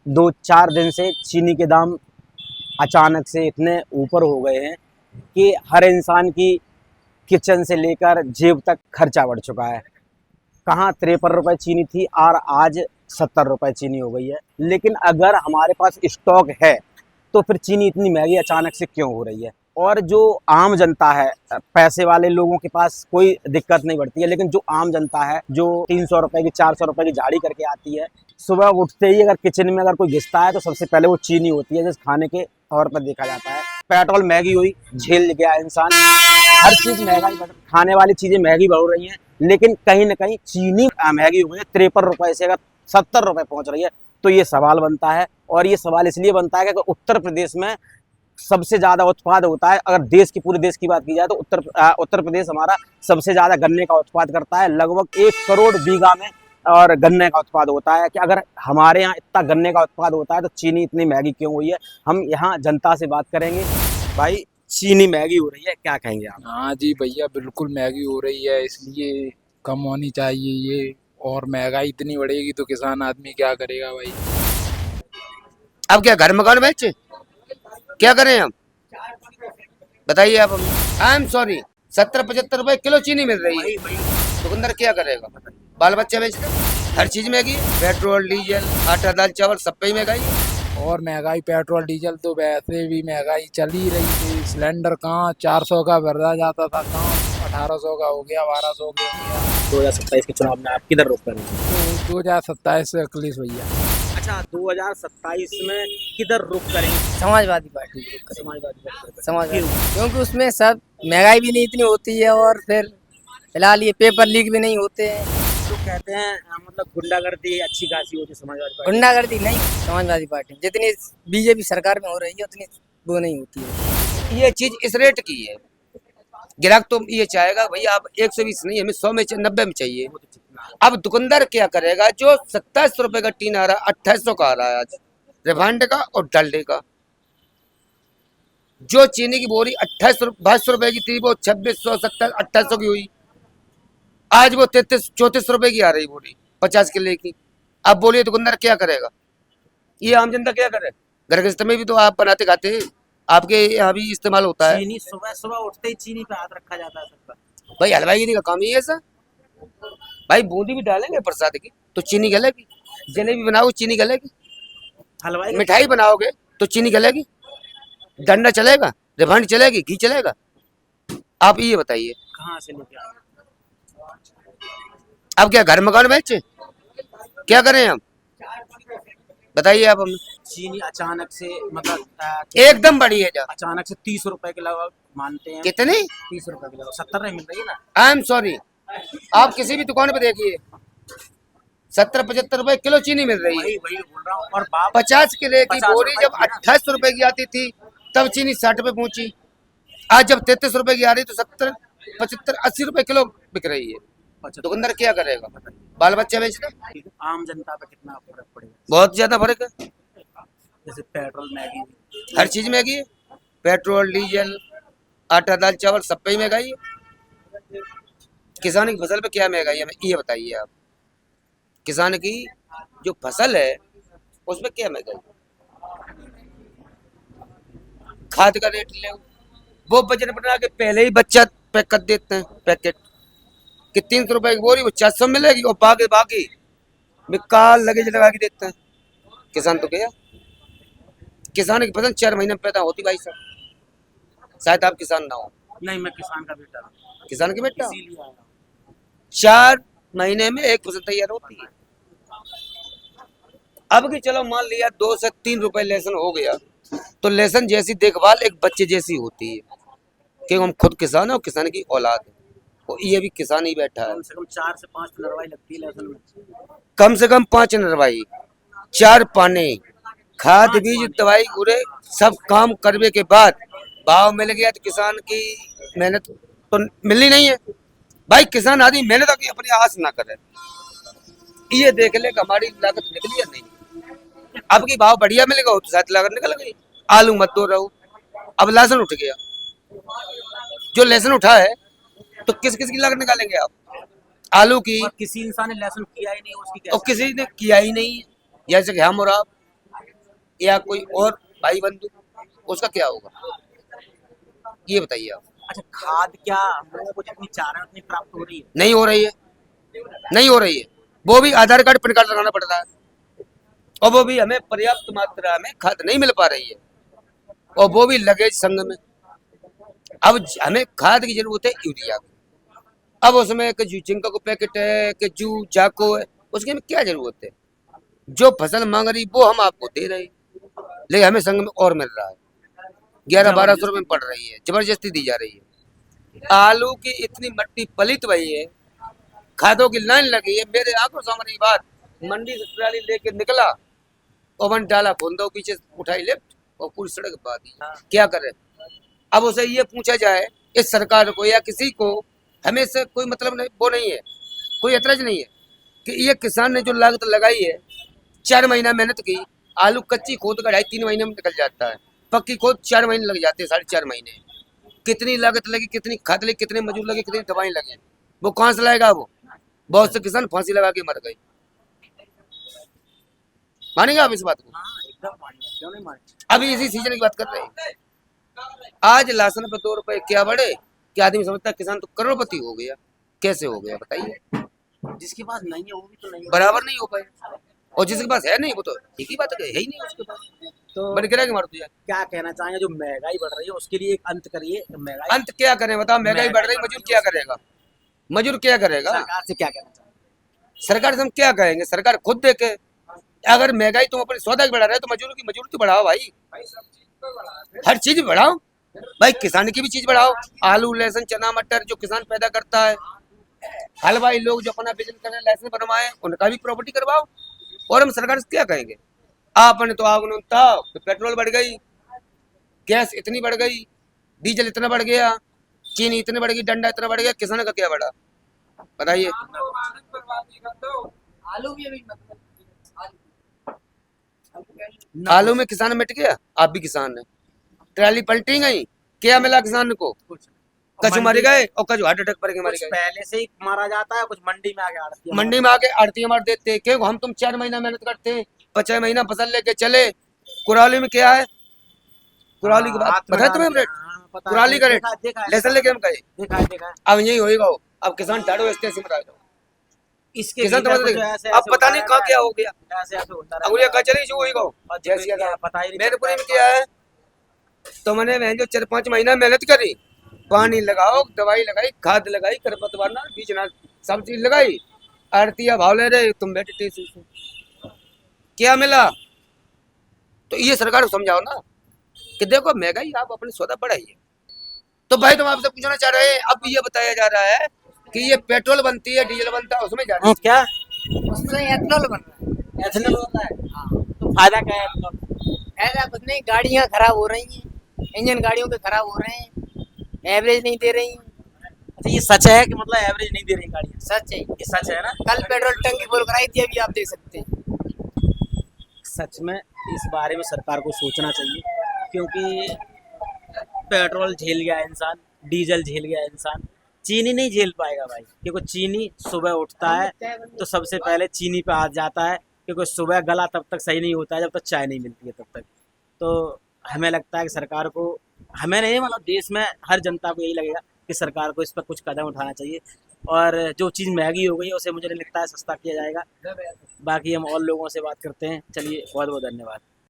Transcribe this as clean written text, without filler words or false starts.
2-4 दिन से चीनी के दाम अचानक से इतने ऊपर हो गए हैं कि हर इंसान की किचन से लेकर जेब तक खर्चा बढ़ चुका है। कहाँ 53 रुपये चीनी थी और आज 70 रुपये चीनी हो गई है। लेकिन अगर हमारे पास स्टॉक है तो फिर चीनी इतनी महंगी अचानक से क्यों हो रही है? और जो आम जनता है, पैसे वाले लोगों के पास कोई दिक्कत नहीं बढ़ती है, लेकिन जो आम जनता है जो 300 रुपये की 400 रुपये की झाड़ी करके आती है, सुबह उठते ही अगर किचन में अगर कोई घिसता है तो सबसे पहले वो चीनी होती है, जिस खाने के तौर पर देखा जाता है। पेट्रोल महंगी हुई, झेल गया इंसान, हर चीज़ महंगाई बढ़, खाने वाली चीज़ें महंगी बढ़ रही हैं, लेकिन कहीं ना कहीं चीनी महंगी हो गई है। 53 रुपये से अगर 70 रुपये पहुंच रही है तो ये सवाल बनता है। और ये सवाल इसलिए बनता है कि उत्तर प्रदेश में सबसे ज़्यादा उत्पाद होता है। अगर पूरे देश की बात की जाए तो उत्तर प्रदेश हमारा सबसे ज़्यादा गन्ने का उत्पाद करता है, लगभग 1 करोड़ बीघा में और गन्ने का उत्पाद होता है। कि अगर हमारे यहाँ इतना गन्ने का उत्पाद होता है तो चीनी इतनी महंगी क्यों हुई है? हम यहाँ जनता से बात करेंगे। भाई, चीनी महंगी हो रही है, क्या कहेंगे आप? हाँ जी भैया, बिल्कुल महंगी हो रही है, इसलिए कम होनी चाहिए ये। और महंगाई इतनी बढ़ेगी तो किसान आदमी क्या करेगा भाई। अब क्या घर मकान बेचे, क्या करें हम, बताइए आप हमें। आई एम सॉरी, 70-75 रुपए किलो चीनी मिल रही है, दुकानदार क्या करेगा? बाल बच्चे बेचते, हर चीज महंगी, पेट्रोल डीजल आटा दाल चावल सब पे ही महंगाई है। और महंगाई, पेट्रोल डीजल तो वैसे भी महंगाई चल ही रही थी। सिलेंडर कहाँ 400 का भरा जाता था, कहाँ 1800 का हो गया, 1200 का हो गया। 2027 के चुनाव में आप किधर रुख करेंगे? तो 2027 से अखिलेश भैया। अच्छा, 2027 में किधर रुख करेंगे? समाजवादी पार्टी को करें। समाजवादी पार्टी। समाजवादी, क्योंकि उसमें सब महंगाई भी नहीं इतनी होती है और फिर फिलहाल ये पेपर लीक भी नहीं होते हैं। लोग कहते हैं मतलब गुंडागर्दी अच्छी खासी होती है समाजवादी पार्टी। गुंडागर्दी नहीं, समाजवादी पार्टी जितनी बीजेपी सरकार में हो रही है उतनी वो नहीं होती है। ये चीज इस रेट की है, ग्राहक तो ये चाहेगा भैया आप 120 नहीं, हमें 100 में 90 में चाहिए। अब दुकानदार क्या करेगा? जो 27 रुपए का टीन आ रहा है 2800 का आ रहा है आज, रिफाइंड का और डलडे का। जो चीनी की बोरी 22 रुपए की थी वो 2600 27 2800 की हुई, आज वो 33-34 रुपए की आ रही बोरी 50 किलो की। अब बोलिए दुकानदार क्या करेगा? ये आम जनता क्या करे? घर गृहस्थ में भी तो आप बनाते खाते हैं, आपके यहाँ भी इस्तेमाल होता है। चीनी सुबह सुबह उठते ही चीनी पे हाथ रखा जाता है सबका। भाई हलवाई का काम ही है ऐसा। भाई बूंदी भी डालेंगे प्रसाद की तो चीनी गलेगी, जलेबी बनाओ चीनी गलेगी, हलवाई मिठाई बनाओगे तो चीनी गलेगी, डंडा चलेगा, रिफाइंड चलेगी, घी चलेगा। आप ये बताइए कहाँ से लेके आए? अब क्या घर मकान बेचे, क्या करें हम, बताइए आप हमें। चीनी अचानक से मतलब एकदम बढ़ी है जा, अचानक से 30 रुपए के लगभग मानते हैं। कितनी? 30 रुपए के लगभग, 70 नहीं मिल रही है ना? आई एम सॉरी, आप किसी भी दुकान पे देखिए 70-75 रुपए किलो चीनी मिल रही है। वही बोल रहा हूँ। और बाप 50 किलो की 50 बोरी रुपए जब की ना। 2800 रुपए की आती थी तब चीनी 60 पे पहुंची, आज जब 33 रुपए की आ रही तो 70-75-80 रुपए किलो बिक रही है। दुकानदार क्या करेगा? बाल बच्चे बेचते, आम जनता पे कितना फर्क पड़ेगा? बहुत ज्यादा फर्क है। जैसे पेट्रोल महंगी, हर चीज महंगी है, पेट्रोल डीजल आटा दाल चावल सब पे ही महंगाई है। किसान की फसल पे क्या महंगाई है ये बताइए आप। किसान की जो फसल है उसमें क्या महंगाई? खाद का रेट ले, वो वजन बना के पहले ही बच्चा पैक कर देते हैं पैकेट कि 300 रुपए की बोरी वो 400 मिलेगी और बाकी बेकार लगेज लगा के देते हैं। किसान तो गया, किसान की फसल 4 महीने में पैदा होती भाई साहब। शायद आप किसान ना हो। नहीं, मैं किसान का बेटा हूँ। किसान के बेटा, इसीलिए आया हूँ। 4 महीने में एक फसल तैयार होती है। अब की चलो मान लिया 2 से 3 रुपए लहसुन हो गया तो लहसुन जैसी देखभाल एक बच्चे जैसी होती है, क्योंकि हम खुद किसान है और किसान की औलाद है। और ये भी किसान ही बैठा है। कम से कम 4 से 5 नरवाई लगती है लहसुन में। कम से कम 5 नरवाई, 4 पाने, खाद बीज दवाई गुरे सब काम करने के बाद भाव मिल गया तो किसान की मेहनत तो मिलनी नहीं है। भाई किसान आदमी मेहनत की अपनी आस ना करे, ये देख ले हमारी लागत निकली या नहीं। अब की भाव बढ़िया मिलेगा तो शायद लागत निकल गई। आलू मत दो रहो, अब लहसुन उठ गया, जो लहसुन उठा है तो किस किस की लागत निकालेंगे आप? आलू की। किसी इंसान ने लहसुन किया ही नहीं, उसकी और किसी ने किया ही नहीं, जैसे कि हम और आप या कोई और भाई बंधु, उसका क्या होगा, ये बताइए आप। अच्छा, खाद क्या हम लोगों को जितनी चाह रहे हैं उतनी प्राप्त हो रही है? नहीं हो रही है, नहीं हो रही है। वो भी आधार कार्ड पैन कार्ड लगाना पड़ रहा है, और वो भी हमें पर्याप्त मात्रा में खाद नहीं मिल पा रही है, और वो भी लगेज संघ में। अब हमें खाद की जरूरत है यूरिया की, अब उसमें कि जिंका को पैकेट है कि जू जाको है, उसकी हमें क्या जरूरत है? जो फसल मांग रही वो हम आपको दे रहे हैं, लेकिन हमें संघ में और मिल रहा है, 1100-1200 रुपये में पड़ रही है, जबरदस्ती दी जा रही है। आलू की इतनी मट्टी पलित हुई है, खादों की लाइन लगी है, मेरे आंखों सामने की बात, मंडी से ट्राली लेके निकला, ओवन डाला, फुंदो पीछे उठाई लिफ्ट और पूरी सड़क पा दी। क्या करे? अब उसे ये पूछा जाए इस सरकार को या किसी को, हमें से कोई मतलब नहीं, वो नहीं है, कोई एतराज नहीं है कि ये किसान ने जो लागत लगाई है, 4 महीना मेहनत की, आलू कच्ची खोद का 2.5-3 महीने में निकल जाता है, पक्की खोद 4 महीने लग जाते हैं, 4.5 महीने। कितनी लागत लगी, कितनी खाद लगी, कितने मजदूर लगे, कितनी दवाई लगी, वो कहाँ से लाएगा? वो बहुत से किसान फांसी लगा के मर गए। मानेंगे आप इस बात को? हाँ, एकदम मानेंगे, क्यों नहीं मानेंगे? अभी इसी सीजन की बात कर रहे हैं। आज लहसुन पे 2 रुपए क्या बढ़े कि आदमी समझता है किसान तो करोड़पति हो गया। कैसे हो गया बताइए? जिसके पास नहीं है वो भी तो नहीं है। बराबर नहीं हो पाए, और जिसके पास है नहीं वो तो एक ही बात है, है ही नहीं उसके पास, तो बन गिरा के मार दिया। क्या कहना चाहेंगे, जो महंगाई बढ़ रही है उसके लिए एक अंत करिए। महंगाई अंत क्या करें बताओ? महंगाई बढ़ रही, मजदूर क्या करेगा? मजदूर क्या करेगा? सरकार से क्या कहना चाहेंगे? सरकार से हम क्या कहेंगे? सरकार खुद देखे। अगर महंगाई तुम अपनी सौदा की बढ़ा रहे हो तो मजदूर की मजदूरी तो बढ़ाओ भाई, हर चीज बढ़ाओ भाई, किसान की भी चीज बढ़ाओ। आलू, लहसुन, चना, मटर जो किसान पैदा करता है, हलवाई लोग जो अपना बिजनेस कर रहे हैं, लाइसेंस बनवाए, उनका भी प्रॉपर्टी करवाओ। और हम सरकार से क्या कहेंगे? आपने तो आग था, तो पेट्रोल बढ़ गई, गैस इतनी बढ़ गई, डीजल इतना बढ़ गया, चीनी इतनी बढ़ गई, डंडा इतना बढ़ गया, किसान का क्या बढ़ा बताइए? आलू भी अभी आलू में किसान मिट गया, आप भी किसान है, ट्राली पलटी गई, क्या मिला किसान को? कछु मर गए और कछु हार्ट अटैक पर के मर कुछ गए। पहले से ही मारा जाता है, कुछ मंडी में आके आड़ती है। मंडी में आके आड़ती मार देते हैं, क्यों? हम तुम 4 महीना मेहनत करते हैं, 5 महीना फसल लेके चले। कुराली में क्या है? कुराली की बात पता है तुम्हें? रेट कुराली का रेट लेसन लेके हम गए, देखा है। अब यही होएगा। अब किसान टाड़ो ऐसे ऐसे मरा जाओ, इसके किसान तो भीतर मतलब कुछ ऐसे अब ऐसे पता होता नहीं रहता कहाँ क्या हो गया। है, ऐसे ऐसे होता रहता अंगुलियां है। कहाँ चली जो होएगा और जैसी क्या अगर पता ही नहीं मेरे चलता पूरे में क्या है, तो मैंने मैं जो 4-5 महीना मेहनत करी, पानी लगाओ, दवाई लगाई, खाद लगाई, खरपतवार बीजना, सब चीज लगाई, आड़तिया भाव ले रहे, तुम बैठे टेसी से, क्या मिला? तो ये सरकार को समझाओ ना कि देखो महंगाई आप अपनी सौदा बढ़ाइए। तो भाई तुम आपसे पूछना चाह रहे हैं, अब ये बताया जा रहा है कि ये पेट्रोल बनती है, डीजल बनता है, उसमें जाना क्या उसमें एथेनॉल बन रहा है। एथेनॉल होता है? तो फायदा क्या है एथेनॉल? ऐसा कुछ नहीं, गाड़ियां खराब हो रही हैं, इंजन गाड़ियों के खराब हो रहे हैं, एवरेज नहीं दे रही। अच्छा, ये सच है कि मतलब एवरेज नहीं दे रही गाड़ियाँ? सच है, ये सच है ना? कल पेट्रोल टंकी फुल कराई थी, अभी आप देख सकते हैं। सच में इस बारे में सरकार को सोचना चाहिए, क्योंकि पेट्रोल झेल गया इंसान, डीजल झेल गया इंसान, चीनी नहीं झेल पाएगा भाई। क्योंकि चीनी सुबह उठता है तो सबसे पहले चीनी पे हाथ जाता है, क्योंकि सुबह गला तब तक सही नहीं होता है जब तक चाय नहीं मिलती है तब तक। तो हमें लगता है कि सरकार को, हमें नहीं मतलब देश में हर जनता को यही लगेगा कि सरकार को इस पर कुछ कदम उठाना चाहिए, और जो चीज़ महंगी हो गई है उसे मुझे नहीं लगता है सस्ता किया जाएगा। बाकी हम और लोगों से बात करते हैं। चलिए, बहुत बहुत धन्यवाद।